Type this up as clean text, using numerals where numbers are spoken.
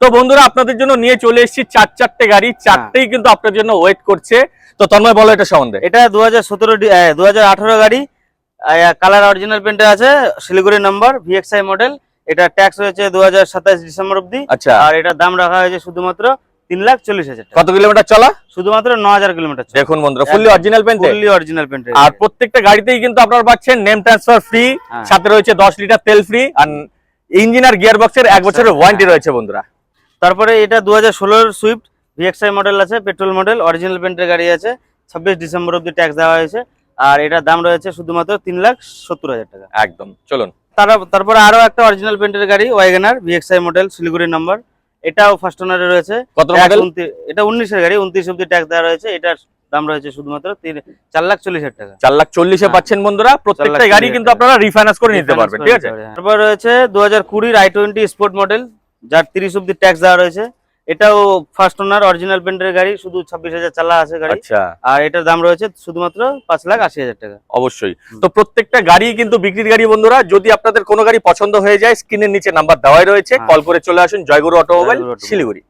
তো বন্ধুরা আপনাদের জন্য নিয়ে চলে এসেছি চারটে গাড়ি, চারটেই কিন্তু আপনার জন্য ওয়েট করছে। তো তন্ময় বলো এটা সম্বন্ধে। এটা 2018 গাড়ি, কালার অরিজিনাল পেন্টে আছে, শিলিগুড়ি নাম্বার, ভিএক্সআই মডেল। এটা ট্যাক্স হয়েছে 2027 ডিসেম্বর অবধি। আচ্ছা, আর এটার দাম রাখা হয়েছে শুধুমাত্র 3,40,000 টাকা। কত কিলোমিটার চলা? শুধুমাত্র 9,000 কিলোমিটার। দেখুন বন্ধুরা, ফুললি অরিজিনাল পেন্টে, ফুললি অরিজিনাল পেন্টে। আর প্রত্যেকটা গাড়িতেই কিন্তু আপনারা পাচ্ছেন নেম ট্রান্সফার ফ্রি, সাথে রয়েছে 10 লিটার তেল ফ্রি, আর ইঞ্জিন আর গিয়ার বক্সের 1 বছরের ওয়ারেন্টি রয়েছে বন্ধুরা। তারপরে এটা 2016 সুইফট ভিএক্সআই মডেল আছে, পেট্রোল মডেল, অরিজিনাল পেন্টের গাড়ি আছে, 26 ডিসেম্বর অবধি ট্যাক্স দেওয়া হয়েছে। আর এটার দাম রয়েছে শুধুমাত্র 3,70,000 টাকা। একদম, চলুন। তারপরে আরো একটা অরিজিনাল পেন্টের গাড়ি, Wagon R, VXI model, Siliguri number. এটাও ফার্স্ট ওনারে রয়েছে। কত মডেল? এটা 19 এর গাড়ি, 29 অবধি ট্যাক্স দেওয়া রয়েছে। এটার দাম রয়েছে শুধুমাত্র 4,40,000 টাকা। 4,40,000 এ পাচ্ছেন বন্ধুরা। প্রত্যেকটা গাড়ি কিন্তু আপনারা রিফাইন্যান্স করে নিতে পারবেন, ঠিক আছে। তারপর রয়েছে 2020 i20 স্পোর্ট মডেল, যার 30 অবধি ট্যাক্স দেওয়া রয়েছে। এটাও ফার্স্ট ওনার, অরিজিনাল পেন্টের গাড়ি, শুধু 26,000 চালা আছে গাড়ি। আচ্ছা, আর এটার দাম রয়েছে শুধুমাত্র 5,80,000 টাকা। অবশ্যই। তো প্রত্যেকটা গাড়ি কিন্তু বিক্রির গাড়ি বন্ধুরা। যদি আপনাদের কোনো গাড়ি পছন্দ হয়ে যায়, স্ক্রিনের নিচে নাম্বার দেওয়াই রয়েছে, কল করে চলে আসুন জয়গুরু অটোমোবাইল শিলিগুড়ি।